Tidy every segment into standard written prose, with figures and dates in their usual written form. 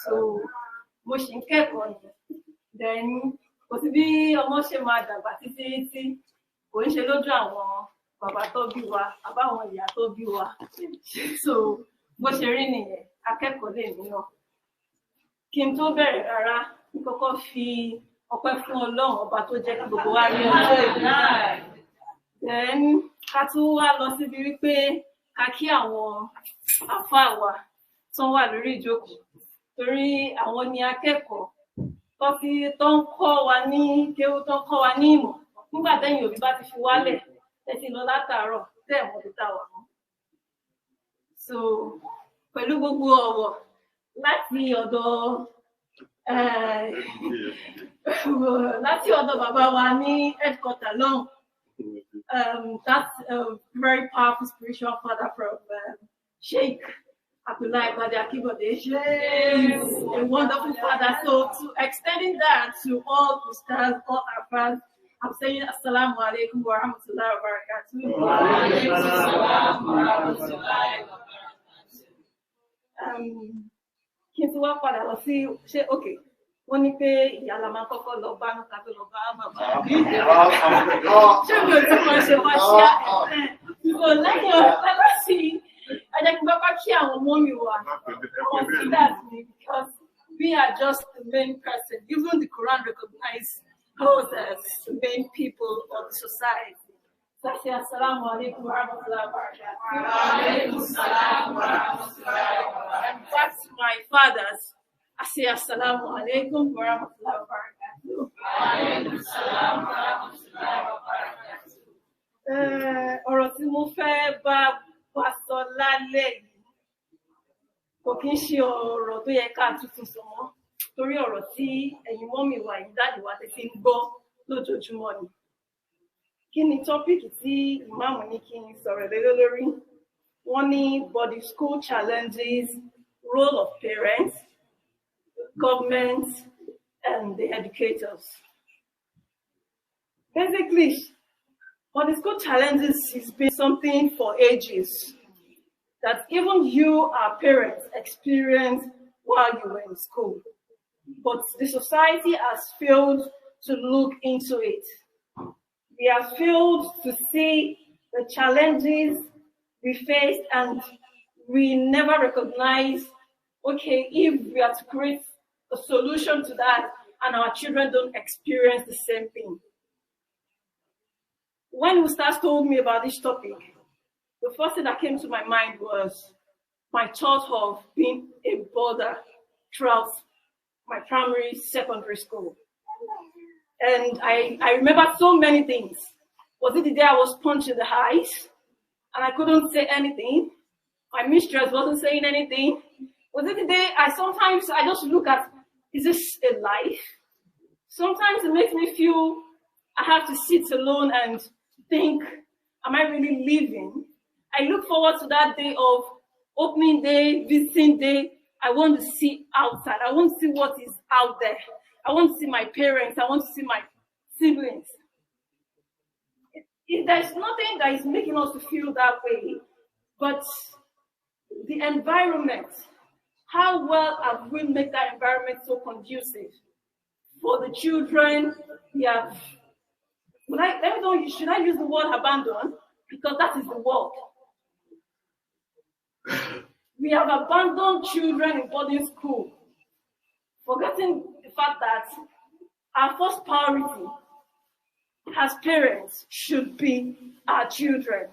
So mo ṣì ń kẹ́kọ̀ọ́ ni. Then kò sí bí ọmọ ṣe máa dàgbà títí kò ń ṣe lójú àwọn bàbá tó bí wa àbáwọn ìyá tó bí wa. So bó ṣe rí nìyẹn akẹ́kọ̀ọ́ lè ní náà. Kí n tó bẹ̀rẹ̀ rárá kọ́kọ́ fi ọpẹ́ fún Ọlọ́run ọba tó jẹ́ kí gbogbo wa rí ọjọ́ ìlú. Then ká tún wá lọ síbi wípé ká kí àwọn àfáà wa tó wà lórí ìjókòó torí àwọn ni akẹ́kọ̀ọ́ tó ń kọ́ wa ní kéwú tó ń kọ́ wa ní ìmọ̀ nígbà tẹ́yìn òbí bá ti fi wálẹ̀ tẹ́tí lọ látàárọ̀ tẹ́ mọ̀ tó tà wà mọ́. So pẹ̀lú gbogbo ọ̀wọ̀ láti ọ̀dọ̀ bàbá wa ní Educator lọ́hùn. That's a very powerful spiritual father from Sheikh Abdullahi Akibode. He's a wonderful father. So to extending that to all the stars, all our fans, I'm saying Assalamu alaikum wa rahmatullahi wa barakatuh. Wa alaikum assalam wa rahmatullahi wa barakatuh. Kí n tí wá padà lọ sí ṣé okay. Wọ́n ní pé ìyá la máa kọ́kọ́ lọ bá nípa tó lọ bá bàbá. Ṣé mi ò tí wọ́n ṣe wá ṣíà ẹ̀fẹ́? Ìbò lẹ́yìn ọ̀pẹ́ láti ẹ̀jẹ̀ kí bàbá kí àwọn ọmọ mi wà. Consider me because we are just the main person. Even the Quran recognizes us as the main people of the society. So I say assalamu alaikum wa rahmatullahi wa barakatuh. Wa alaikum assalam wa rahmatullahi wa barakatuh. And back to my fathers. I say assalamu alaikum wa rahmatullahi wa barakatuh. Wa alaikum assalam wa rahmatullahi wa barakatuh. Ọ̀rọ̀ tí mo fẹ́ bá wa sọ lálẹ́ yìí kò kí ń ṣe ọ̀rọ̀ tó yẹ ká tuntun sọ mọ́ torí ọ̀rọ̀ tí ẹ̀yin mọ́mì wa yìí dáàdì wa ti fi ń gbọ́ lójoojúmọ́ ni. Kí ni tọ́pìkì tí ìmáàmù ní kí n sọ̀rọ̀ lé lórí? Wọ́n ní body school challenges, role of parents, government, and the educators. Basically, body school challenges has been something for ages that even you, our parents, experienced while you were in school. But the society has failed to look into it. We have failed to see the challenges we faced, and we never recognize, okay, if we are to create a solution to that and our children don't experience the same thing. When Ustaz told me about this topic, the first thing that came to my mind was my thought of being a boarder throughout my primary, secondary school. And I remember so many things. Was it the day I was punched in the eyes and I couldn't say anything? My mistress wasn't saying anything. Was it the day I just look at, is this a life? Sometimes it makes me feel I have to sit alone and think, am I really living? I look forward to that day of opening day, visiting day. I want to see outside. I want to see what is out there. I want to see my parents. I want to see my siblings. There's nothing that is making us to feel that way, but the environment. How well have we made that environment so conducive for the children? We have. Should I use the word abandon? Because that is the word. We have abandoned children in boarding school, forgetting the fact that our first priority as parents should be our children.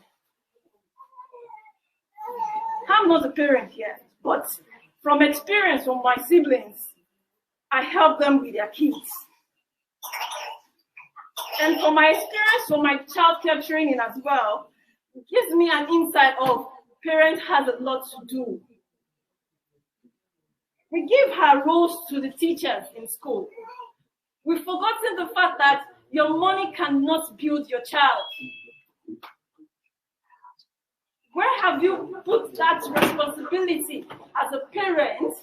I'm not a parent yet, but from experience from my siblings, I help them with their kids. And from my experience from my childcare training as well, it gives me an insight of parent has a lot to do. We give our roles to the teachers in school. We've forgotten the fact that your money cannot build your child. Where have you put that responsibility as a parent?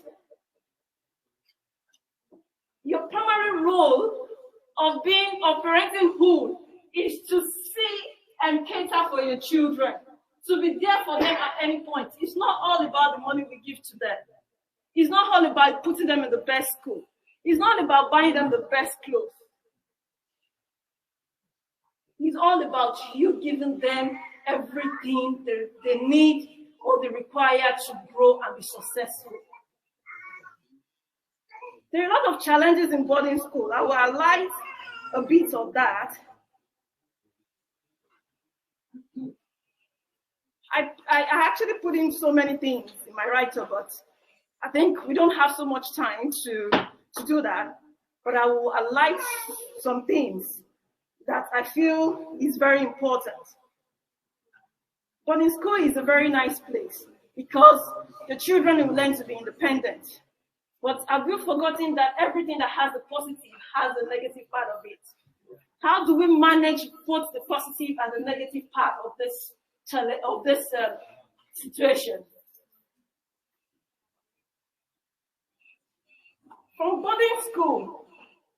Your primary role of being a parenthood is to see and cater for your children, to be there for them at any point. It's not all about the money we give to them. It's not all about putting them in the best school. It's not about buying them the best clothes. It's all about you giving them everything they need or they require to grow and be successful. There are a lot of challenges in boarding school. I will highlight a bit of that. I actually put in so many things in my write-up, but I think we don't have so much time to do that. But I will highlight some things that I feel is very important. Boarding school is a very nice place because the children will learn to be independent. But have you forgotten that everything that has a positive has a negative part of it? How do we manage both the positive and the negative part of this situation? From boarding school,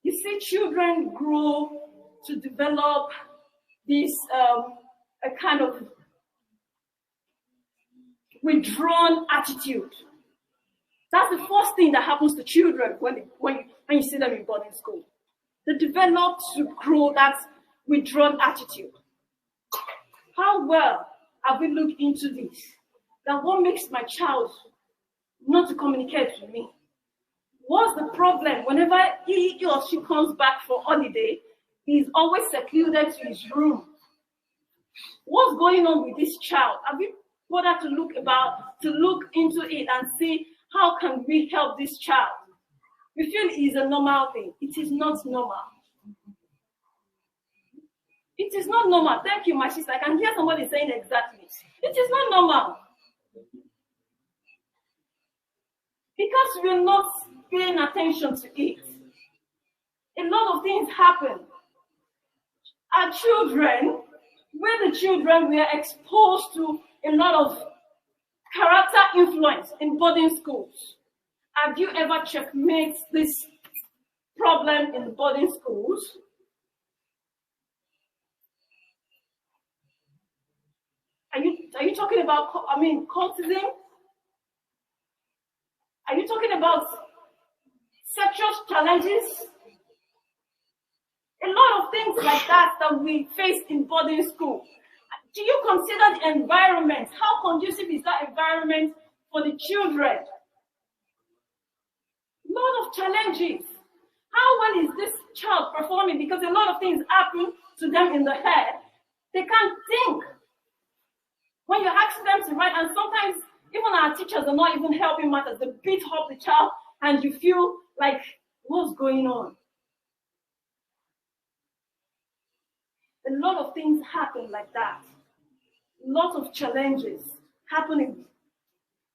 you see children grow to develop this a kind of withdrawn attitude. That's the first thing that happens to children when you see them in boarding school. They develop to grow that withdrawn attitude. How well have we looked into this? That what makes my child not to communicate with me? What's the problem? Whenever he or she comes back for holiday, he's always secluded to his room. What's going on with this child? Have we bothered to look into it and see how can we help this child? We feel it's a normal thing. It is not normal. It is not normal. Thank you, my sister. I can hear somebody saying exactly. It is not normal. Because we're not paying attention to it. A lot of things happen. Our children, when the children were exposed to a lot of character influence in boarding schools. Have you ever checkmate this problem in the boarding schools? Are you talking about, cultism? Are you talking about sexual challenges? A lot of things like that we face in boarding school. Do you consider the environment? How conducive is that environment for the children? A lot of challenges. How well is this child performing? Because a lot of things happen to them in the head. They can't think. When you ask them to write, and sometimes even our teachers are not even helping matters. They beat up the child and you feel like, what's going on? A lot of things happen like that. A lot of challenges happening.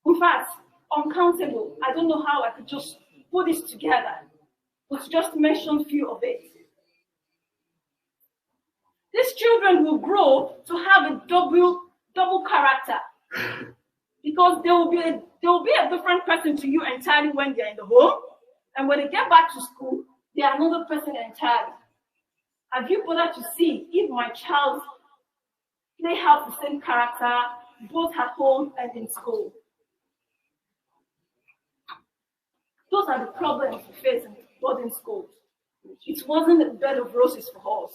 In fact, uncountable. I don't know how I could just put this together, but to just mention a few of it. These children will grow to have a double character because they will be a different person to you entirely when they're in the home, and when they get back to school, they are another person entirely. Have you bothered to see if my child they have the same character both at home and in school? Those are the problems we face in boarding schools. It wasn't a bed of roses for us.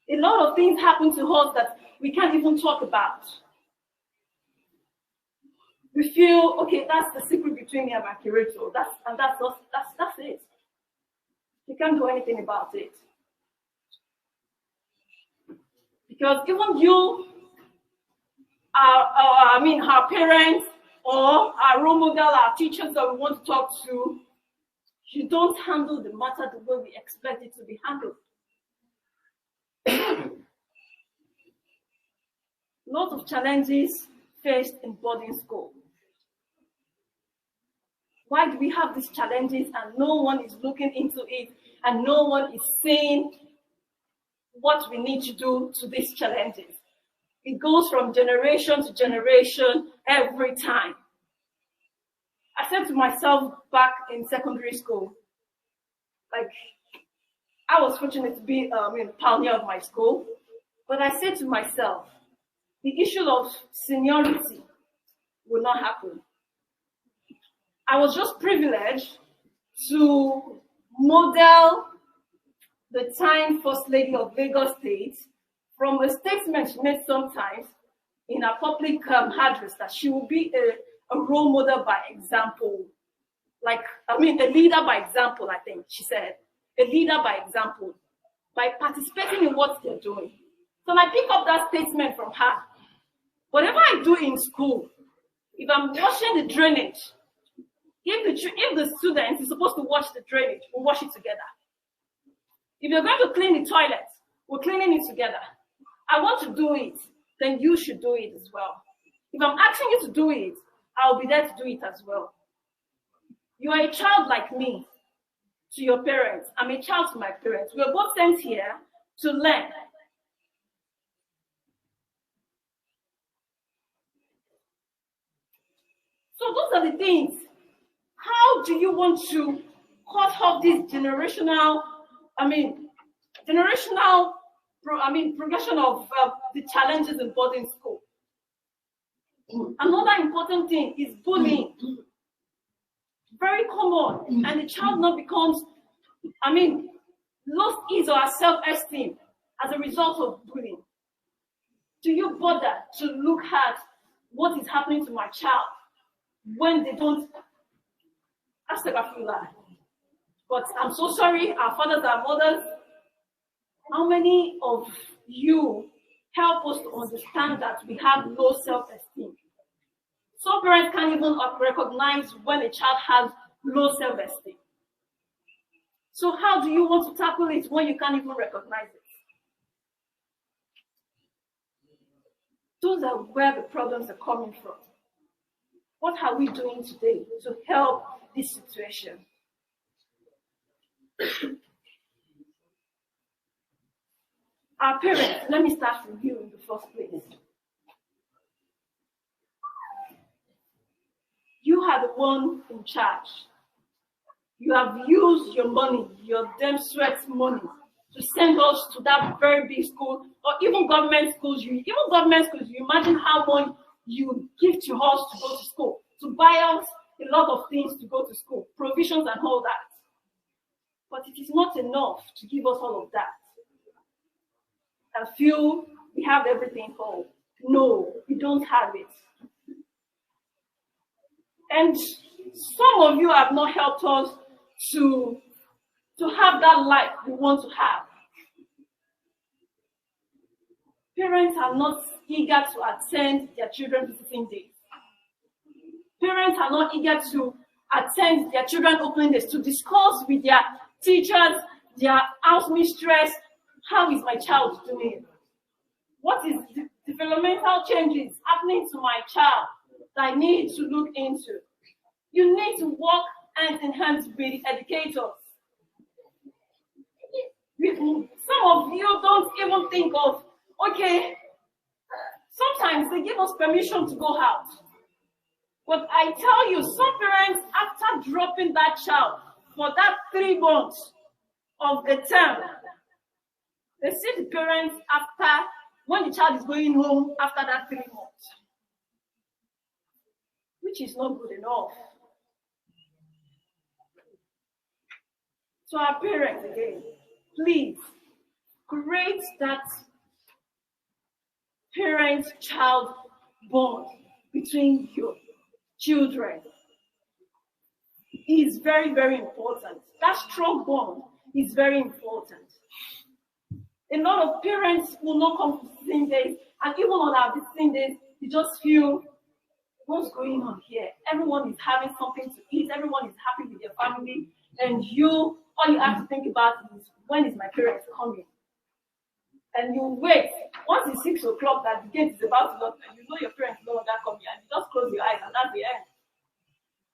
A lot of things happen to us that we can't even talk about. We feel, okay, that's the secret between me and my curator. That's it. You can't do anything about it. Because even you, our parents or our role model, our teachers that we want to talk to, you don't handle the matter the way we expect it to be handled. Lots of challenges faced in boarding school. Why do we have these challenges and no one is looking into it and no one is saying what we need to do to these challenges? It goes from generation to generation every time. I said to myself back in secondary school, like, I was fortunate to be a pioneer of my school, but I said to myself, the issue of seniority will not happen. I was just privileged to model the time First Lady of Lagos State from a statement she made sometimes in a public address that she will be a role model by example. A leader by example, I think she said. A leader by example, by participating in what they're doing. So I pick up that statement from her. Whatever I do in school, if I'm washing the drainage, if the student is supposed to wash the drainage, we'll wash it together. If you're going to clean the toilet, we're cleaning it together. I want to do it, then you should do it as well. If I'm asking you to do it, I'll be there to do it as well. You are a child like me to your parents. I'm a child to my parents. We're both sent here to learn. So those are the things. How do you want to cut off this progression of the challenges in boarding school? Another important thing is bullying. Very common, and the child now becomes, lost his or her self-esteem as a result of bullying. Do you bother to look at what is happening to my child when they don't? But I'm so sorry, our fathers and mothers, how many of you help us to understand that we have low self-esteem? Some parents can't even recognize when a child has low self-esteem. So how do you want to tackle it when you can't even recognize it? Those are where the problems are coming from. What are we doing today to help this situation? Our parents, let me start with you in the first place. You are the one in charge. You have used your money, your damn sweat money, to send us to that very big school, or even government schools. You imagine how much you give to us to go to school, to buy us a lot of things to go to school, provisions and all that. But it is not enough to give us all of that. I feel we have everything all. No, we don't have it. And some of you have not helped us to have that life we want to have. Parents are not eager to attend their children's visiting days. Parents are not eager to attend their children's opening days, to discuss with their teachers, their house mistress, how is my child doing? What is the developmental changes happening to my child that I need to look into? You need to work hand in hand with educators. Some of you don't even think of, okay, sometimes they give us permission to go out. But I tell you, some parents, after dropping that child for that 3 months of the term, they see the parents after, when the child is going home after that 3 months, which is not good enough. So our parents, again, please create that parent-child bond between your children. It is very, very important. That strong bond is very important. A lot of parents will not come to visiting days, and even on our visiting days, you just feel, what's going on here? Everyone is having something to eat, everyone is happy with their family, and all you have to think about is, when is my parents coming? And you wait. Once it's 6 o'clock that the gate is about to lock, and you know your parents no longer coming, and you just close your eyes, and that's the end.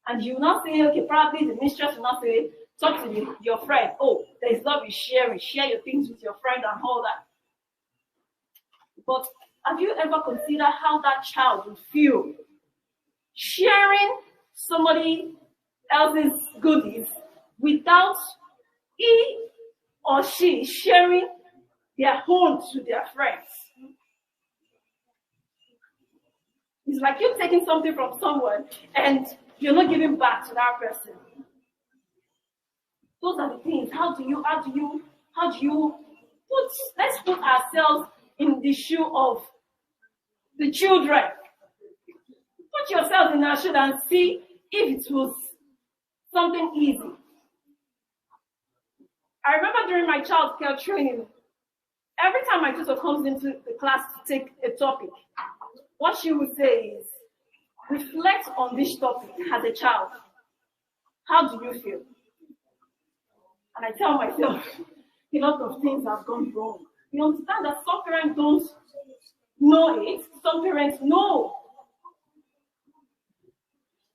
And you will not say, okay, probably the mistress will not say, talk to your friend. Oh, there is love in sharing. Share your things with your friend and all that. But have you ever considered how that child would feel sharing somebody else's goodies without he or she sharing their own to their friends? It's like you're taking something from someone and you're not giving back to that person. Those are the things. How do you let's put ourselves in the shoe of the children. Put yourself in our shoe and see if it was something easy. I remember during my childcare training, every time my tutor comes into the class to take a topic, what she would say is, reflect on this topic as a child. How do you feel? And I tell myself, a lot of things have gone wrong. You understand that some parents don't know it, some parents know.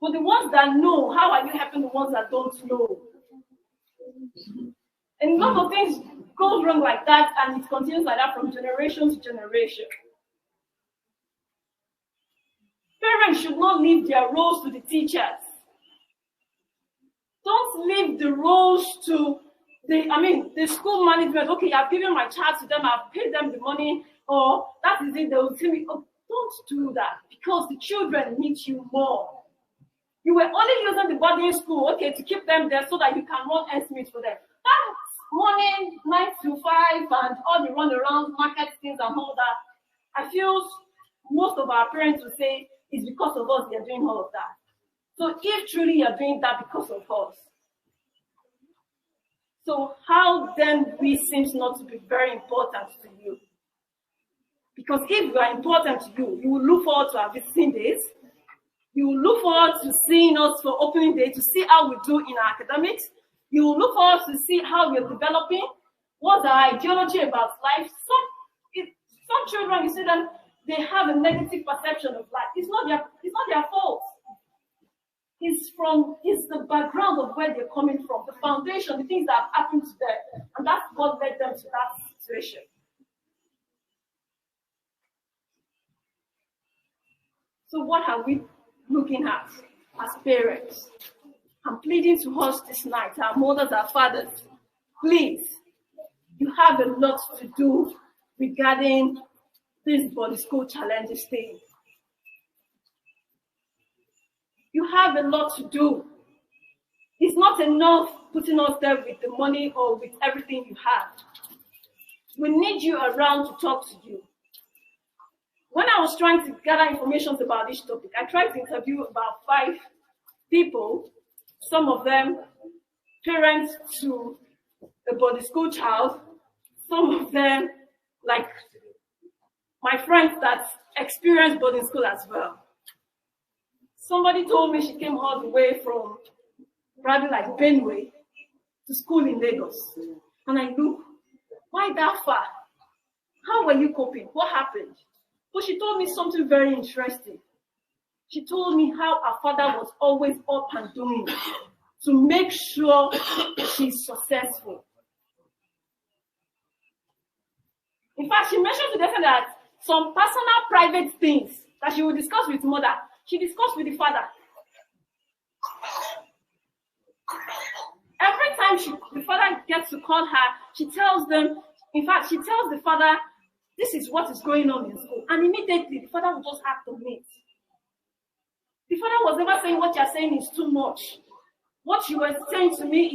But the ones that know, how are you helping the ones that don't know? And a lot of things go wrong like that, and it continues like that from generation to generation. Parents should not leave their roles to the teachers. Don't leave the roles to the school management. Okay, I've given my child to them, I've paid them the money, or that is it, they will tell me, oh, don't do that, because the children need you more. You were only using the boarding school, okay, to keep them there so that you can run ends meet for them. That morning, 9 to 5, and all the run around, market things and all that, I feel most of our parents will say it's because of us they're doing all of that. So if truly you're doing that because of us, so how then we seems not to be very important to you? Because if we are important to you, you will look forward to our visiting days. You will look forward to seeing us for opening day, to see how we do in our academics. You will look forward to see how we're developing, what's our ideology about life. Some children, you see them, they have a negative perception of life. It's not their fault. It's the background of where they're coming from, the foundation, the things that have happened to them, and that's what led them to that situation. So what are we looking at as parents? I'm pleading to us this night, our mothers, our fathers, please, you have a lot to do regarding this body school challenges thing. You have a lot to do. It's not enough putting us there with the money or with everything you have. We need you around to talk to you. When I was trying to gather information about this topic, I tried to interview about 5 people, some of them parents to a boarding school child, some of them like my friends that experienced boarding school as well. Somebody told me she came all the way from probably like Benue to school in Lagos. And I look, why that far? How were you coping? What happened? But she told me something very interesting. She told me how her father was always up and doing to make sure she's successful. In fact, she mentioned to them that some personal private things that she would discuss with mother, she discussed with the father. Every time the father gets to call her, she tells them, in fact, she tells the father, this is what is going on in school. And immediately, the father will just act on it. The father was never saying, what you're saying is too much. What you were saying to me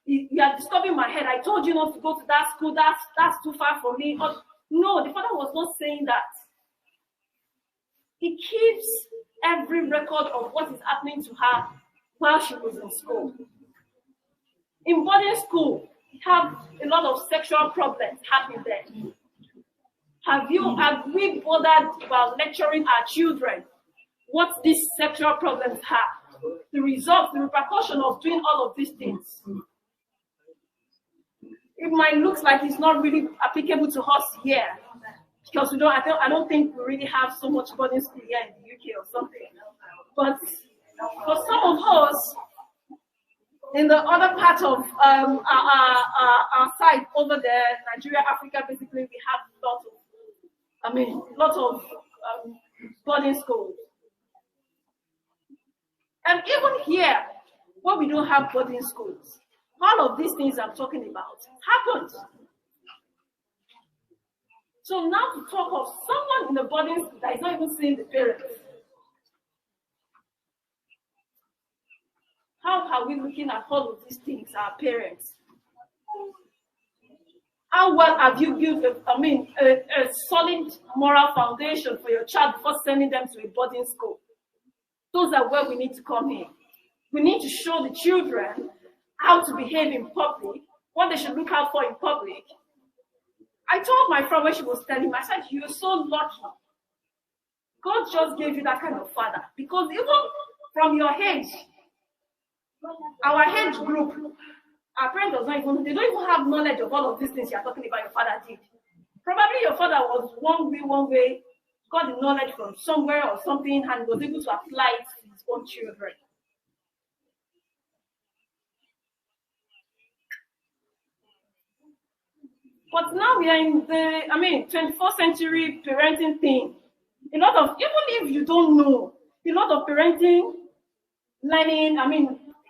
you are disturbing my head. I told you not to go to that school. That's too far for me. But no, the father was not saying that. He keeps every record of what is happening to her while she was in school. In boarding school, we have a lot of sexual problems happening there. Have we bothered about lecturing our children what these sexual problems have? The result, the repercussion of doing all of these things. It might look like it's not really applicable to us here, because I don't think we really have so much boarding school here in the UK or something. But for some of us, in the other part of our side over there, Nigeria, Africa, basically, we have lots of boarding schools. And even here, where we don't have boarding schools, all of these things I'm talking about happened. So now to talk of someone in the boarding school that is not even seeing the parents. How are we looking at all of these things, our parents? How well have you built a solid moral foundation for your child before sending them to a boarding school? Those are where we need to come in. We need to show the children how to behave in public, what they should look out for in public. I told my friend when she was telling me, I said, you're so lucky. God just gave you that kind of father. Because even from your age, our age group, our parents they don't even have knowledge of all of these things you're talking about your father did. Probably your father was one way, got the knowledge from somewhere or something and was able to apply it to his own children. But now we are in the, 21st century parenting thing. A lot of, even if you don't know, a lot of parenting, learning,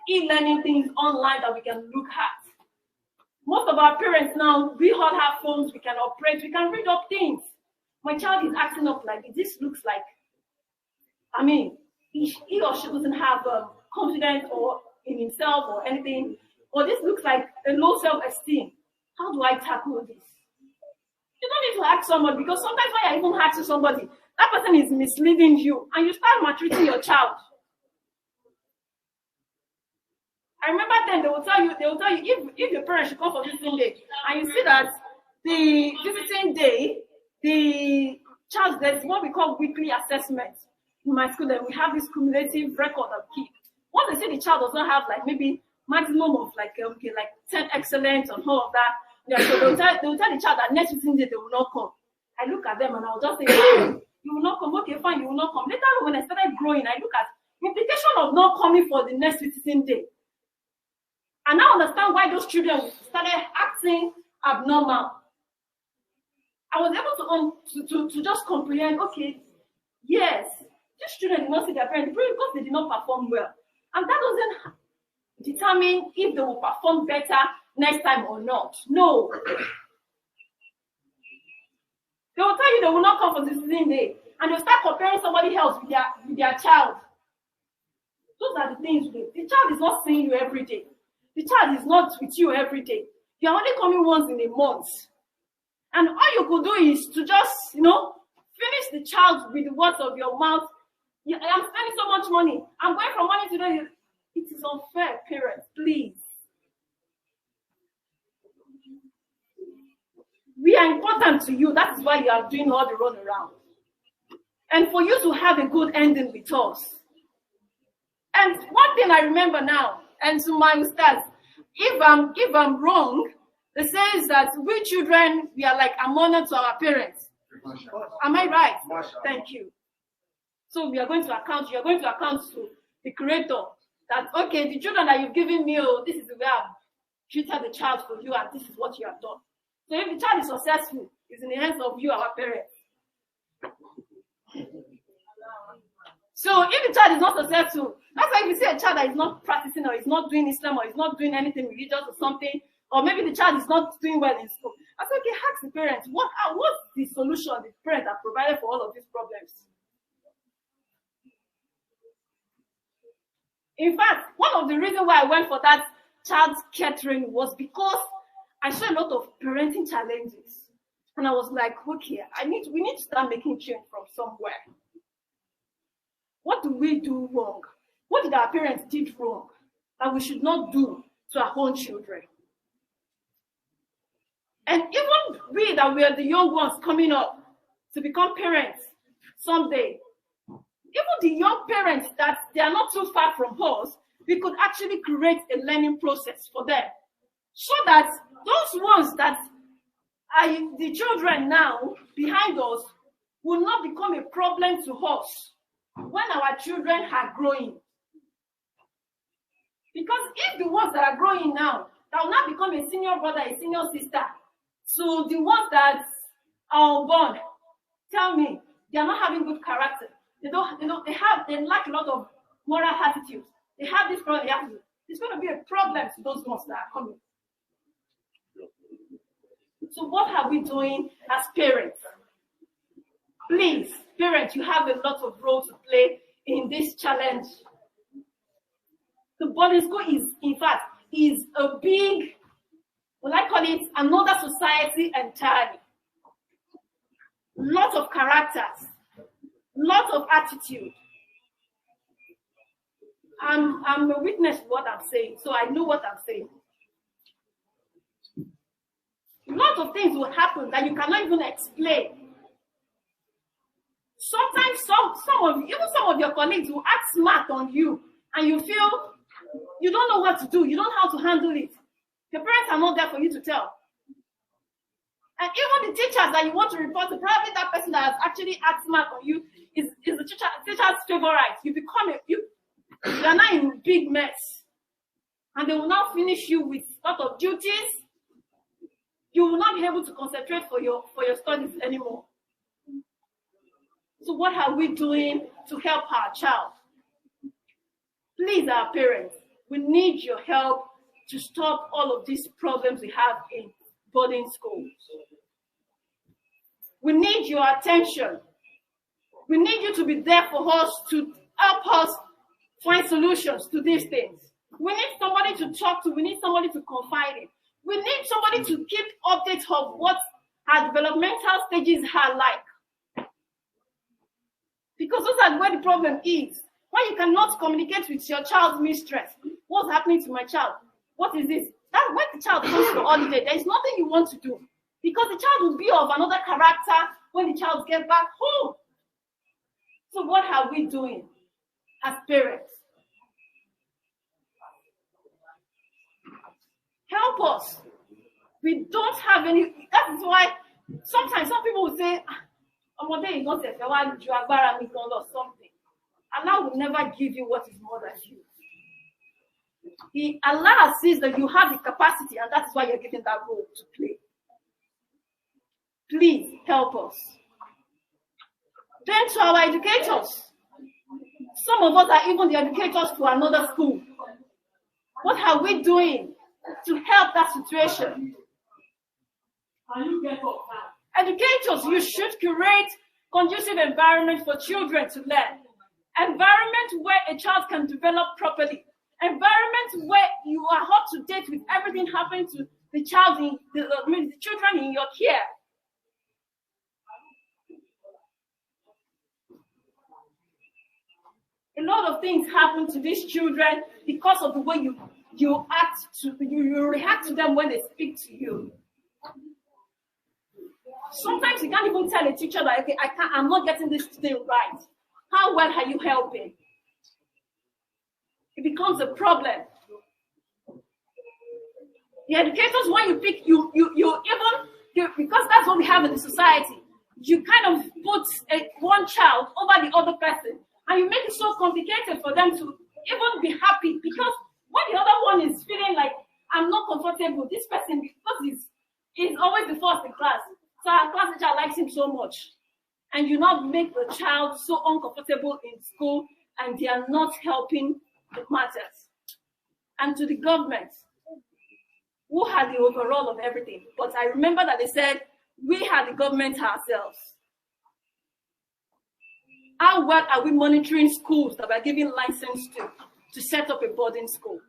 e-learning things online that we can look at. Most of our parents now, we all have phones, we can operate, we can read up things. My child is acting up like this looks like, he or she doesn't have confidence or in himself or anything, or this looks like a low self-esteem. How do I tackle this? You don't need to ask somebody, because sometimes when you're even asking somebody, that person is misleading you and you start maltreating your child. I remember then they will tell you if your parents should come for visiting day and you see that the visiting day, the child, there's what we call weekly assessment in my school, and we have this cumulative record of keep. Once they say the child does not have maybe maximum of 10 excellence and all of that, so they will tell the child that next visiting day they will not come. I look at them and I'll just say, hey, you will not come, okay, fine, you will not come. Later when I started growing, I look at the implication of not coming for the next visiting day. And I understand why those children started acting abnormal. I was able to just comprehend, okay, yes, these children did not see their parents because they did not perform well. And that doesn't determine if they will perform better next time or not. No. They will tell you they will not come for the visiting day. And they'll start comparing somebody else with their child. Those are the things. The child is not seeing you every day. The child is not with you every day. You're only coming once in a month. And all you could do is to just, finish the child with the words of your mouth. I'm spending so much money. I'm going from money to money. It is unfair, parents, please. We are important to you. That is why you are doing all the run around. And for you to have a good ending with us. And one thing I remember now, and to my ustaz, if I'm wrong, they say that we children, we are like a honor to our parents. Am I right? Thank you. So you're going to account to the creator that, okay, the children that you've given me, this is the way I've treated the child for you, and this is what you have done. So if the child is successful, it's in the hands of you, our parents. So if the child is not successful, that's why if you see a child that is not practicing or is not doing Islam or is not doing anything religious or something, or maybe the child is not doing well in school, I say, okay, ask the parents, what's the solution the parents have provided for all of these problems? In fact, one of the reasons why I went for that child care training was because I saw a lot of parenting challenges. And I was like, okay, we need to start making change from somewhere. What do we do wrong? What did our parents did wrong that we should not do to our own children? And even we that we are the young ones coming up to become parents someday, even the young parents that they are not too far from us, we could actually create a learning process for them. So that those ones that are the children now behind us will not become a problem to us when our children are growing. Because if the ones that are growing now, that will not become a senior brother, a senior sister, so the ones that are unborn, tell me, they are not having good character. They lack a lot of moral attitudes. They have this problem. It's going to be a problem to those ones that are coming. So what are we doing as parents? Please, parents, you have a lot of role to play in this challenge. The boarding school is, in fact, is a big, what I call it, another society entirely. Lot of characters, lot of attitude. I'm a witness to what I'm saying, so I know what I'm saying. Lots of things will happen that you cannot even explain. Sometimes some of your colleagues will act smart on you, and you feel you don't know what to do, you don't know how to handle it. Your parents are not there for you to tell. And even the teachers that you want to report to, probably that person that has actually acted smart on you is the teacher's favorite. You are now in a big mess. And they will now finish you with a lot of duties. You will not be able to concentrate for your studies anymore. So what are we doing to help our child? Please, our parents, we need your help to stop all of these problems we have in boarding schools. We need your attention. We need you to be there for us, to help us find solutions to these things. We need somebody to talk to. We need somebody to confide in. We need somebody to keep updates of what our developmental stages are like. Because those are where the problem is. When you cannot communicate with your child's mistress, what's happening to my child? What is this? That when the child comes to holiday, there is nothing you want to do. Because the child will be of another character when the child gets back home. So what are we doing as parents? Help us. We don't have any. That is why sometimes some people will say, "Oh, day is not a or something." Allah will never give you what is more than you. Allah sees that you have the capacity, and that is why you're given that role to play. Please help us. Then to our educators. Some of us are even the educators to another school. What are we doing to help that situation? Educators, you should curate conducive environment for children to learn. Environment where a child can develop properly. Environment where you are up to date with everything happening to the child, the children in your care. A lot of things happen to these children because of the way you react to them when they speak to you. Sometimes you can't even tell a teacher that, okay, I'm not getting this thing right. How well are you helping? It becomes a problem. The educators, when you pick, you because that's what we have in the society, you kind of put one child over the other person, and you make it so complicated for them to even be happy, because when the other one is feeling like, I'm not comfortable, this person, because he's always the first in class, so our class teacher likes him so much, and you not make the child so uncomfortable in school, and they are not helping the matters. And to the government, who had the overall of everything, but I remember that they said, we had the government ourselves. How well are we monitoring schools that we're giving license to set up a boarding school?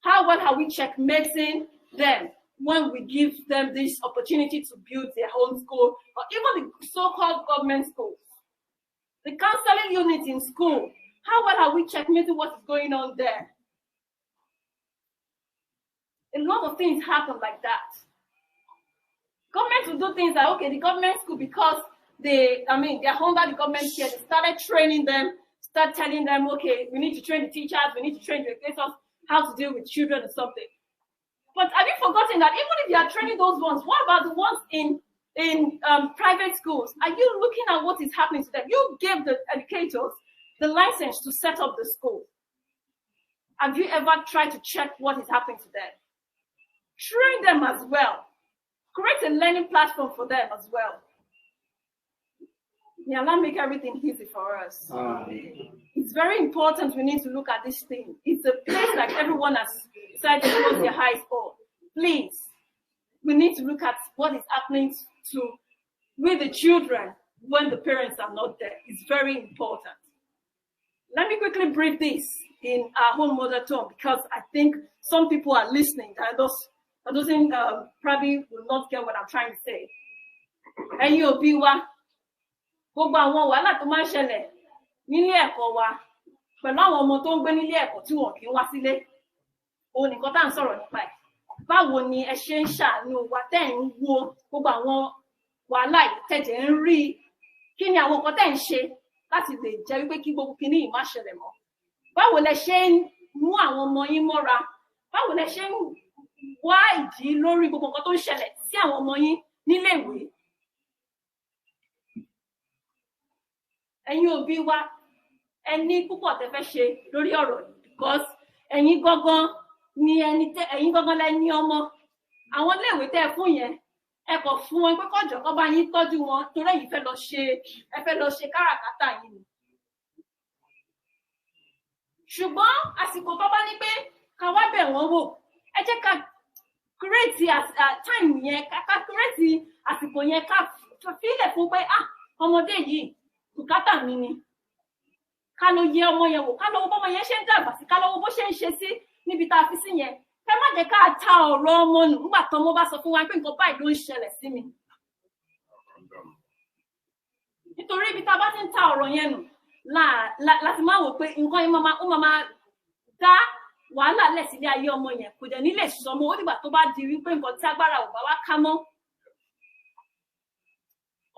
How well are we checkmating them when we give them this opportunity to build their own school, or even the so-called government schools? The counseling unit in school, how well are we checkmating what is going on there? A lot of things happen like that. Government will do things like, okay, the government school, because they're under the government care, they started training them, start telling them, okay, we need to train the teachers, we need to train the educators how to deal with children or something. But have you forgotten that even if you are training those ones, what about the ones in private schools? Are you looking at what is happening to them? You gave the educators the license to set up the school. Have you ever tried to check what is happening to them? Train them as well. Create a learning platform for them as well. May Allah make everything easy for us. It's very important we need to look at this thing. It's a place like everyone has decided to close their eyes for. Please, we need to look at what is happening with the children when the parents are not there. It's very important. Let me quickly brief this in our own mother tongue, because I think some people are listening that doesn't probably will not get what I'm trying to say. Ẹ̀yin òbí wa, gbogbo àwọn wàhálà tó máa ń ṣẹlẹ̀ nílé ẹ̀kọ́ wa pẹ̀lú àwọn ọmọ tó ń gbé nílé ẹ̀kọ́ tí wọn kì í wá sílé, òun nìkan tá à ń sọ̀rọ̀ nípa ẹ̀. Báwo ni ẹ ṣe ń ṣàánú wa tẹ́ ń wo gbogbo àwọn wàhálà yìí tẹ̀jẹ̀ ń rí? Kí ni àwọn nǹkan tẹ́ ń ṣe láti lè jẹ́ wípé kí gbogbo kinní yìí má ṣẹlẹ̀ mọ́? Báwo lẹ ṣe ń mú àwọn ọmọ yín mọ́ra? Báwo lẹ ṣe ń wá ìdí lórí gbogbo nǹkan tó ń ṣẹlẹ̀ sí àwọn ọmọ yín nílé ìwé? Ẹ̀yin òbí wa, ẹ ní púpọ̀ tẹ́ fẹ́ ṣe lórí ọ̀rọ̀ yìí, because ẹ̀yin gangan lẹ ní ọmọ. Àwọn iléèwé tẹ́ fún yẹn, ẹ kọ̀ fún wọn pé kọjọ kó bá yín tọ́jú wọn torí ẹ̀yin fẹ́ lọ ṣe káràkátà yín ni. Ṣùgbọ́n àsìkò tó bá ní pé ká wá bẹ̀ wọ́n wò, ẹ jẹ́ ká create time yẹn, ká create àsìkò yẹn, ká fílẹ̀ fún pé ọmọdé yìí bùkátà mi ni. Ká lọ yẹ ọmọ yẹn wò, ká lọ wo bọ́mọ yẹn ṣe ń dàgbà sí, ká lọ wo bó ṣe ń ṣe sí níbi tá a fi sí yẹn. Ẹ má jẹ́ ká ta ọ̀rọ̀ ọmọ nù nígbà tó ọmọ bá sọ fún wa pé nǹkan báyìí ló ń ṣẹlẹ̀ sí mi. Nítorí ibi tá a bá ti ń ta ọ̀rọ̀ yẹn nù láti máa wò pé nǹkan yẹn ó máa dá wàhálà lẹ̀ sílé ayé ọmọ yẹn, kò dẹ̀ ní lè sọmọ ó dìgbà tó bá di wípé nǹkan tí agbára ò bá wá ká mọ́.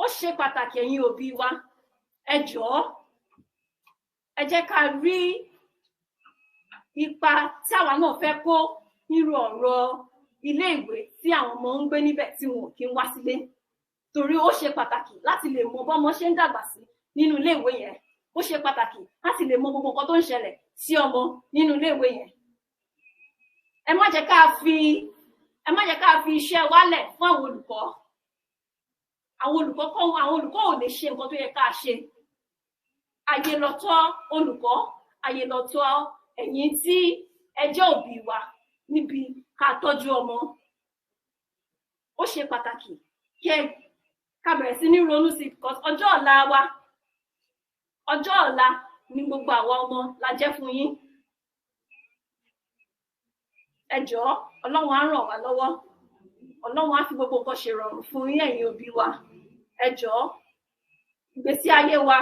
Ó ṣe pàtàkì ẹ̀yin òbí wa, ẹ jọ̀ọ́ ẹ jẹ́ ká rí ipa tí àwa náà fẹ́ kó nírú ọ̀rọ̀ ilé ìwé tí àwọn ọmọ ń gbé níbẹ̀ tí wọn ò kí ń wá sílé. Torí ó ṣe pàtàkì láti lè mọ bọ́mọ ṣe ń dàgbà sí nínú ilé ìwé yẹn. Ó ṣe pàtàkì láti lè mọ gbogbo nǹkan tó ń ṣẹlẹ̀ sí ọmọ nínú ilé ìwé yẹn. Ẹ má jẹ́ ká fi iṣẹ́ wálẹ̀ fún àwọn olùkọ́. Àwọn olùkọ́ ò lè ṣe nǹkan tó yẹ ká ṣe. Àyè lọ́tọ̀ olùkọ́, àyè lọ́tọ̀ ẹ̀yin tí ẹ jẹ́ òbí wa níbi ká tọ́jú ọmọ. Ó ṣe pàtàkì kí ká bẹ̀rẹ̀ sí ní ronú sí, because ọjọ́ ọ̀la ni gbogbo àwa ọmọ la jẹ́ fún yín. Ẹ jọ̀ọ́, Ọlọ́run á ràn wá lọ́wọ́. Ọlọ́run á fi gbogbo nǹkan ṣe rọrùn fún yín ẹ̀yin òbí wa. Ẹ jọ̀ọ́, ìgbésí ayé wa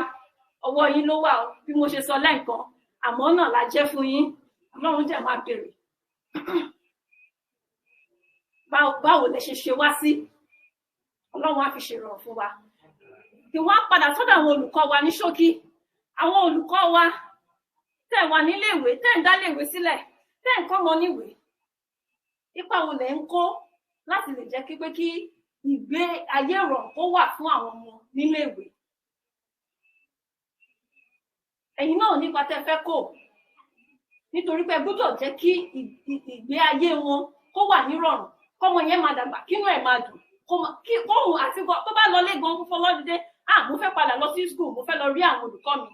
ọwọ́ yín ló wà, bí mo ṣe sọ lẹ́ẹ̀kan, àmọ́ náà la jẹ́ fún yín. Ọlọ́run jẹ́ máa bèrè báwo lẹ ṣe wá sí. Ọlọ́run á fi ṣèrànwọ́ fún wa. Kí wọ́n á padà sọ́dọ̀ àwọn olùkọ́ wa ní ṣókí. Àwọn olùkọ́ wa tẹ́ wà nílé ìwé, tẹ́ ń dálé ìwé sílẹ̀, tẹ́ ń kọ́ wọn níwèé. Ipa wo lẹ ń kó láti lè jẹ́ kí ìgbé ayé rọrùn kó wà fún àwọn ọmọ nílé ìwé? Ẹ̀yin náà nípa tẹ́ fẹ́ kó, nítorí pé gbọ́dọ̀ jẹ́ kí ìgbé ayé wọn kó wà nírọ̀rùn, kọ́mọ yẹn máa dàgbà, kínú ẹ̀ máa dùn, kóhun àti tó bá lọ lẹ́gbọ̀n fún fọlọ́dúndé, mo fẹ́ padà lọ sí school, mo fẹ́ lọ rí àwọn olùkọ́ mi.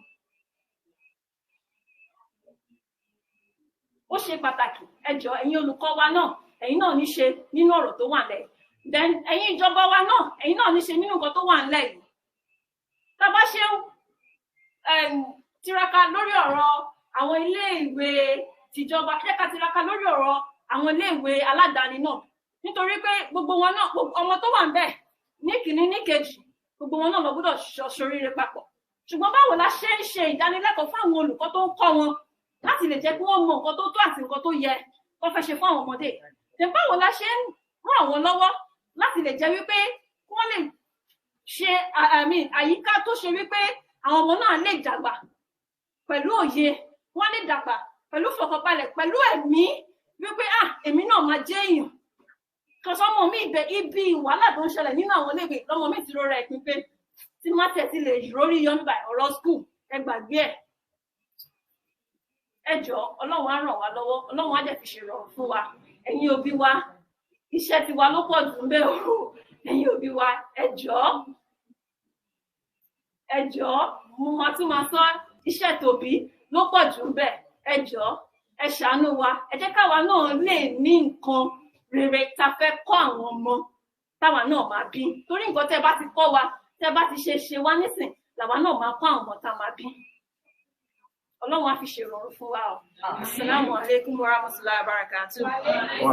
Ó ṣe pàtàkì, ẹ jọ̀ọ́ ẹ̀yin olùkọ́ wa náà, ẹ̀yin náà ní ṣe nínú ọ̀rọ̀ tó wà nílẹ̀. Then ẹ̀yin ìjọba wa náà, ẹ̀yin náà ní ṣe nínú nǹkan tó wà nílẹ̀ yìí. Tá bá ṣe tiraka lórí ọ̀rọ̀ àwọn ilé ìwé tìjọba, jẹ́ ká tiraka lórí ọ̀rọ̀ àwọn ilé ìwé aládàáni náà, nítorí pé gbogbo wọn náà, ọmọ tó wà ńbẹ̀ ní kìíní ní kejì, gbogbo wọn náà lọ gbọ́dọ̀ ṣoríire papọ̀. Ṣùgbọ́n báwo la ṣe ń ṣe ìdánilẹ́kọ̀ọ́ fún àwọn olùkọ́ tó ń kọ́ wọn láti lè jẹ́ kí wọ́n mọ nǹkan tó tó àti nǹkan tó yẹ kó fẹ́ ṣe fún àwọn ọmọdé? Báwo la ṣe ń ràn wọ́n lọ́wọ́ láti lè jẹ́ wípé kí wọ́n lè ṣe àyíká tó ṣe wípé àwọn ọmọ náà lè dàgbà pẹ̀lú òye, wọ́n lè dàgbà pẹ̀lú fọkànbalẹ̀, pẹ̀lú ẹ̀mí wípé èmi náà máa jẹ́ èèyàn. Kọsọ́mọ mi ibi wàhálà tó ń ṣẹlẹ̀ nínú àwọn iléèwé lọ́mọ mi ti rọra ẹ̀pin pé tí má tẹ̀ ti lè rórí yọ nígbà ọ̀rọ̀ school, ẹ gbàgbé ẹ̀. Ẹ jọ̀ọ́, Ọlọ́run á ràn wá lọ́wọ́, Ọlọ́run á dẹ̀ fi ṣèrànwọ́ fún wa. Ẹ̀yin òbí wa, iṣẹ́ tiwa ló pọ̀ jù ń bẹ o. Ẹ̀yin òbí wa, ẹ jọ̀ọ́, mo máa sọ, iṣẹ́ tòbí ló pọ̀ jù ń bẹ. Ẹ jọ̀ọ́, ẹ ṣàánú wa, ẹ jẹ́ káwa náà lè ní nǹkan rere tá fẹ́ kọ́ àwọn ọmọ táwa náà máa bí torí nǹkan tẹ́ bá ti kọ́ wa tẹ́ bá ti ṣe wá nísìn làwa náà máa kọ́ àwọn ọmọ tá máa bí Ọlọ́run á fi ṣèrọ̀rùn fún wa o. Assalamu alaikum warahmatullahi wabarakatuh. Wa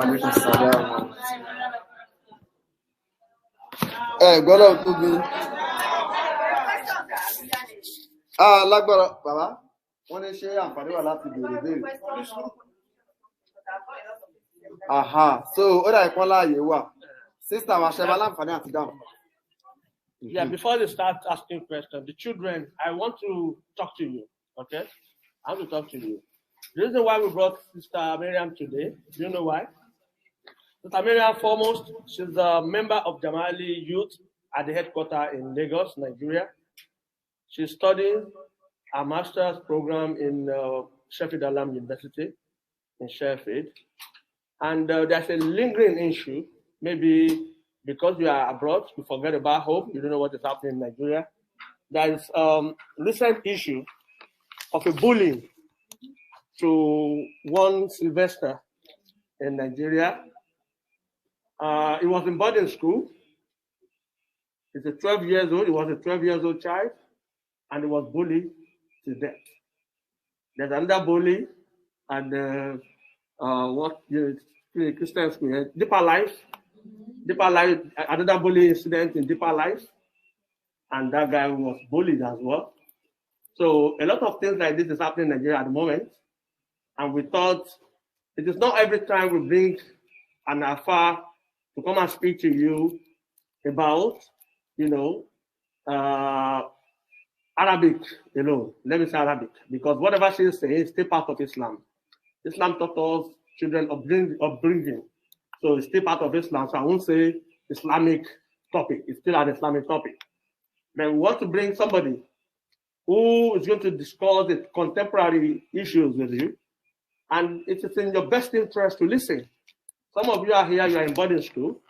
alaikum salam. Gbọ́dọ̀ tóbi. Lágbára bàbá, wọ́n ní ṣé àǹfààní wà láti béèrè béèrè. So ó dà ìpọ́n láàyè wà. Sister wa ṣe máa láǹfààní àti dáhùn. Yeah, before they start asking questions, the children, I want to talk to you, okay? I want to talk to you. The reason why we brought Sister Mariam today, do you know why? Sister Mariam, foremost, she's a member of Jamali Youth at the headquarters in Lagos, Nigeria. She's studying a master's program in Sheffield Alam University in Sheffield. And there's a lingering issue, maybe because you are abroad, you forget about home, you don't know what is happening in Nigeria. There is a recent issue of a bullying to one Sylvester in Nigeria. He was in boarding school. He's a 12 years old. He was a 12-year-old child, and he was bullied to death. There's another bully, and Christian school, Deeper Life, another bullying incident in Deeper Life, and that guy was bullied as well. So a lot of things like this is happening in Nigeria at the moment, and we thought it is not every time we bring an Alpha to come and speak to you about, Arabic alone. Let me say Arabic, because whatever she is saying is still part of Islam. Islam taught us children upbringing, so it's still part of Islam. So I won't say Islamic topic. It's still an Islamic topic. But we want to bring somebody who is going to discuss the contemporary issues with you, and it is in your best interest to listen. Some of you are here, you are in boarding school.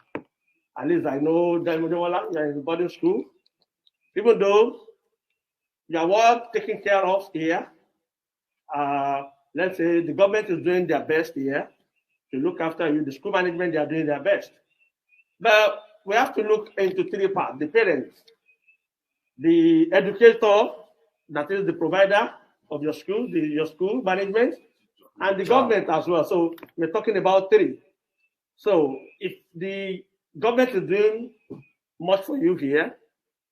At least I know you are in boarding school. Even though you are well taken care of here, let's say the government is doing their best here to look after you. The school management, they are doing their best. But we have to look into three parts: the parents, the educator, that is the provider of your school, your school management, and the government as well. So we're talking about three. So if the government is doing much for you here,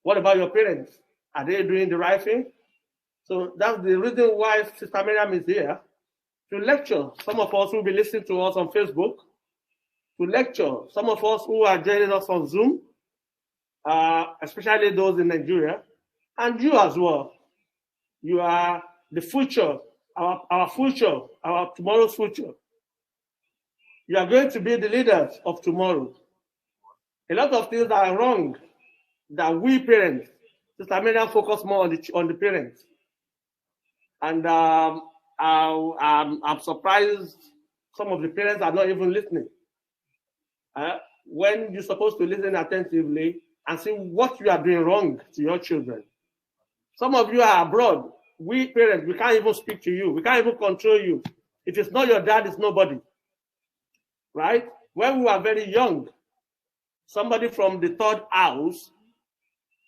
what about your parents? Are they doing the right thing? So that's the reason why Sister Mariam is here, to lecture some of us who will be listening to us on Facebook, to lecture some of us who are joining us on Zoom, especially those in Nigeria, and you as well. You are the future, our future, our tomorrow's future. You are going to be the leaders of tomorrow. A lot of things are wrong that we parents, Sister Mariam, focus more on the parents. And I'm surprised some of the parents are not even listening. When you're supposed to listen attentively and see what you are doing wrong to your children. Some of you are abroad. We parents, we can't even speak to you. We can't even control you. If it's not your dad, it's nobody. Right? When we were very young, somebody from the third house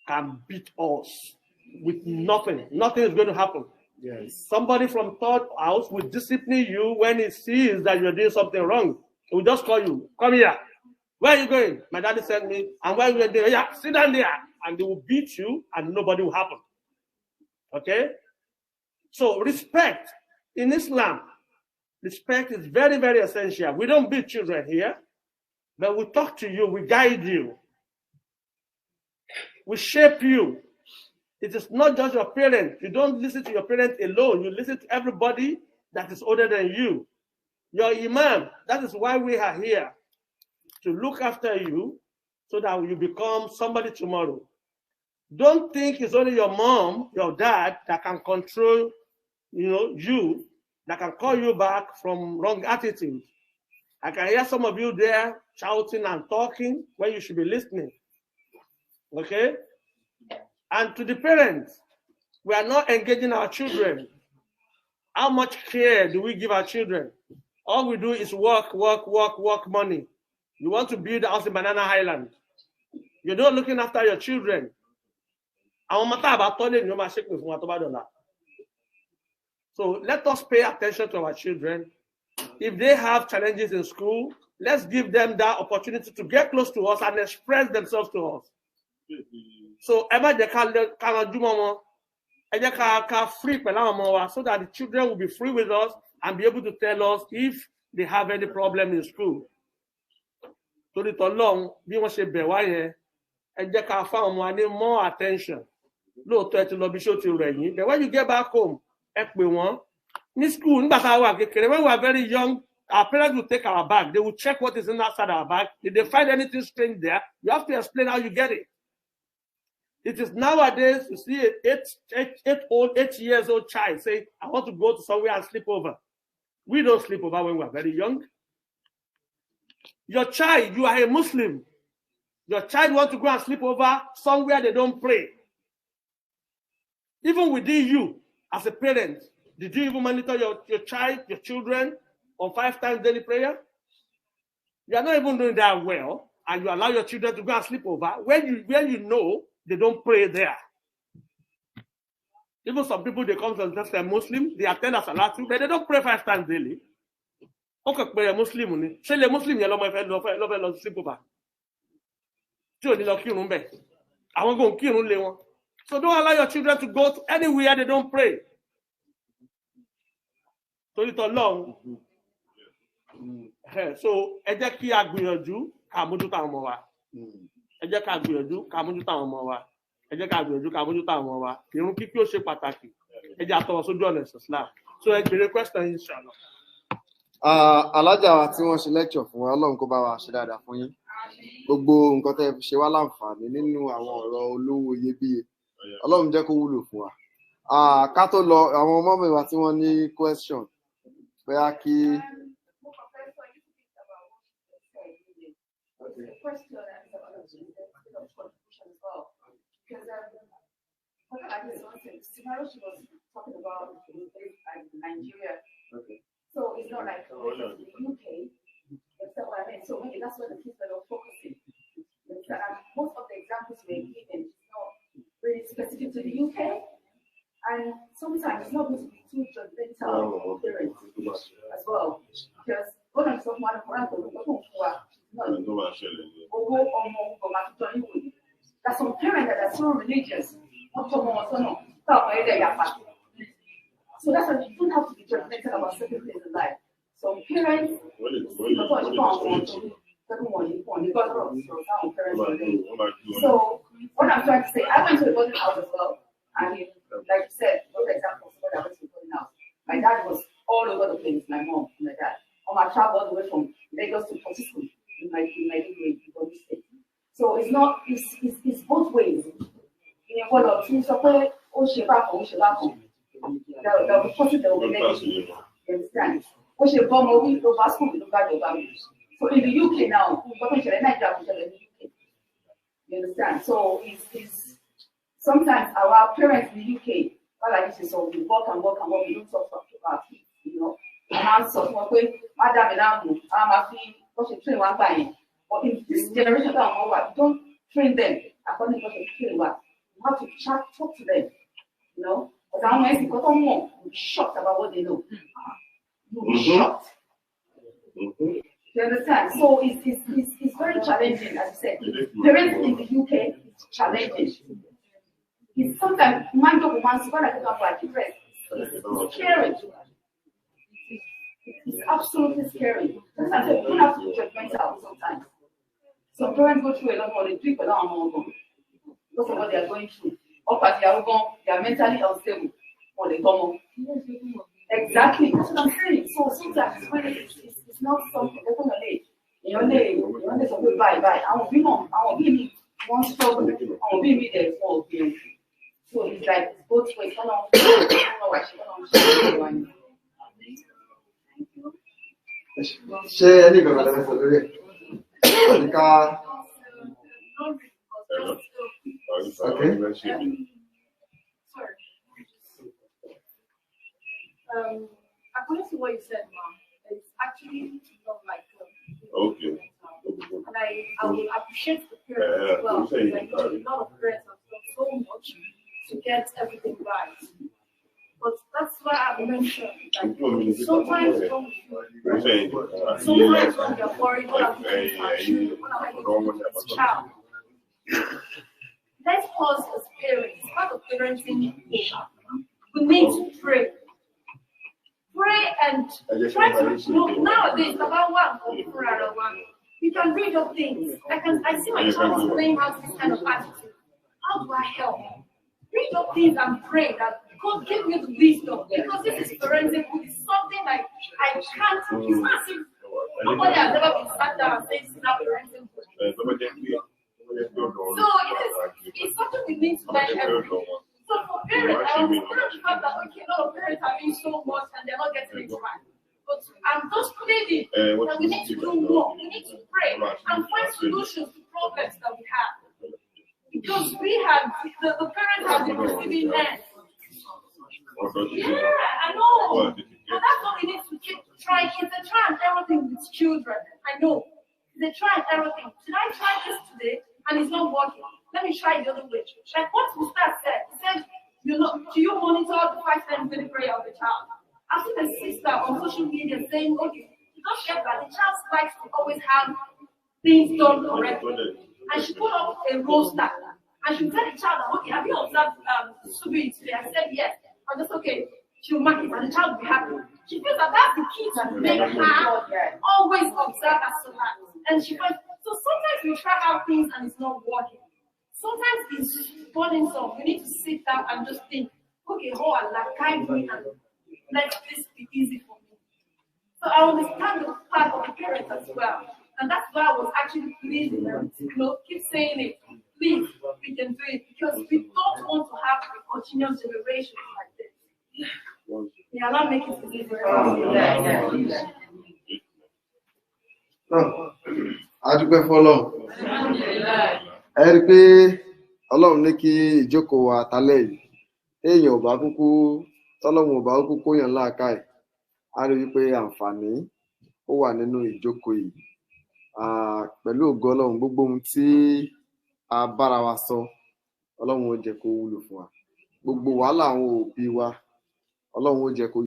can beat us with nothing. Nothing is going to happen. Yes. Somebody from third house will discipline you when he sees that you're doing something wrong. He will just call you. Come here. Where are you going? My daddy sent me. And where are you going? Yeah, sit down there. And they will beat you and nobody will happen. Okay? So respect in Islam, respect is very, very essential. We don't beat children here, but we talk to you, we guide you, we shape you. It is not just your parents. You don't listen to your parents alone. You listen to everybody that is older than you. Your imam, that is why we are here, to look after you so that you become somebody tomorrow. Don't think it's only your mom, your dad that can control, you, that can call you back from wrong attitude. I can hear some of you there shouting and talking when you should be listening. Okay? And to the parents, we are not engaging our children. How much care do we give our children? All we do is work money. You want to build a house in Banana Island. You're not looking after your children. So let us pay attention to our children. If they have challenges in school, let's give them that opportunity to get close to us and express themselves to us. So free so that the children will be free with us and be able to tell us if they have any problem in school. So the long, we want to be more attention. But when you get back home, in school, when we are very young, our parents will take our bag. They will check what is inside our bag. If they find anything strange there, you have to explain how you get it. It is nowadays, you see an 8 years old child say, I want to go to somewhere and sleep over. We don't sleep over when we are very young. Your child, you are a Muslim. Your child wants to go and sleep over somewhere they don't pray. Even within you, as a parent, did you even monitor your child, your children on 5 times daily prayer? You are not even doing that well, and you allow your children to go and sleep over when you know they don't pray there. Even some people, they come to they're Muslim, they attend a salat, but they don't pray 5 times daily. Okay, pray a Muslim. Say the Muslim, you love sleep over. So don't allow your children to go to anywhere they don't pray. So it's long. So ẹ kí a gbìyànjú ká mójútó àwọn ọmọ wa. Ẹ ká gbìyànjú ká mójútó àwọn ọmọ wa. Ẹ ká gbìyànjú ká mójútó àwọn ọmọ wa. Ìrun kíkí ó ṣe pàtàkì. Ẹ àtọwọ́ sójú ọ̀nà Islam. So ẹ béèrè question inshallah. Alájà wa tí wọ́n ṣe lecture fún wa, Ọlọ́run kó bá wa ṣe dáadáa fún yín. Gbogbo nǹkan tẹ́ ṣe wá láǹfààní nínú àwọn ọ̀rọ̀ olówó iyebíye. Ọlọ́run jẹ́ kó wúlò fún wa. Ká tó lọ, àwọn ọmọ mi wa tí wọ́n ní question. Bóyá kí question and some other contribution as well. Because what I just wanted, scenario she was talking about is based in Nigeria. Okay. So it's not like in the UK. That's what I mean. So maybe that's where the kids are focusing. Most of the examples we're given is not really specific to the UK. And sometimes it's not going to be too judgmental parents as well. Because one of the there's some parents that are so religious. So that's why you don't have to be judgmental about certain things in life. Some parents, so what I'm trying to say, I went to the boarding house as well. And like you said, those examples of what I went to the boarding house. My dad was all over the place, my mom and my dad. On my travel all the way from Lagos to Port Harcourt in my degree in Body State. So it's not, it's both ways. In one or two, so there'll be positive, there will be negative. You understand? So in the UK now, you understand? So it's sometimes our parents in the UK, like this, so we work and work and work, we don't talk about it, you know. And also, Madam, but in this generation, we don't train them according to what they train. You have to talk to them, you know. Because you'll be shocked about what they know. You'll be shocked. You understand? So it's very challenging, as you said. Parents in the UK, it's challenging. It's sometimes mind of woman's when I talk about different. It's scary. It's absolutely scary. Sometimes you don't have to be judgmental sometimes. Some parents go through a lot more, they drink a lot more because of what they are going through. Or they are mentally unstable or they come on. Exactly, that's what I'm saying. So sometimes it's not something they're gonna lay. You know, something bye. I won't be me one struggle, I won't be me there for you. So it's like it's both ways. I don't know why she don't know. Ṣé ẹni kankan lè sọ lórí ẹ̀? Okay. According to what you said, Mom, it's actually not like okay. And I will appreciate the parents as well. Because I know a lot of parents have done so much to get everything right. But that's why I've mentioned that sometimes when we are worried, what am I doing to our children? What am I doing to this child? Let's pause as parents. Part of parenting, we need to pray. Pray and try to look. Nowadays, about one. You can read your things. I see my child is playing out this kind of attitude. How do I help? Read your things and pray that God give you the wisdom, because this is parenting. It's something like I can't. It's massive. Nobody has ever been sat down and said, "This is not parenting." So it's something we need to learn every day. So for parents, I understand the fact that okay, a lot of parents are doing so much and they're not getting it right. But I'm just pleading that we need to do more. We need to pray and find solutions to problems that we have. Because we have the parents have been receiving end. Yeah, I know. But that's what we need to keep trying. It's a try and error thing with children. I know. It's a try and error thing. Did I try this today and it's not working? Let me try the other way. Like what Mr. said, he said, do you monitor the 5 times daily prayer of the child? I've seen a sister on social media saying, okay, you don't get that. The child likes to always have things done correctly. And she put up a roster. And she tell the child, okay, have you observed Subi today? I said, yes. I'm just okay. She'll mark it and the child will be happy. She feels that that's the key to make her always observe as so much. And she feels, so sometimes we try out things and it's not working. Sometimes it's burdensome. We need to sit down and just think, okay, oh Allah, guide me and let this be easy for me. So I understand the part of the parents as well. And that's why I was actually pleading them to keep saying it. Please, we can do it because we don't want to have a continuous generation like this. May Allah make it easy for us. Adúpẹ́ fọ́lọ́run. Ẹ rí pé Ọlọ́run ní kí ìjókòó wa tálẹ̀ yìí èèyàn ò bá kúkú tọ́lọ́run ò bá kúkú kóyàn láàkáì á rí wípé àǹfààní ó wà nínú ìjókòó yìí. Pẹ̀lú ògo Ọlọ́run gbogbo ohun tí a bára wa sọ Ọlọ́run ó jẹ́ kó wúlò fún wa. Gbogbo wàhálà àwọn òbí wa Ọlọ́run ó jẹ́ kó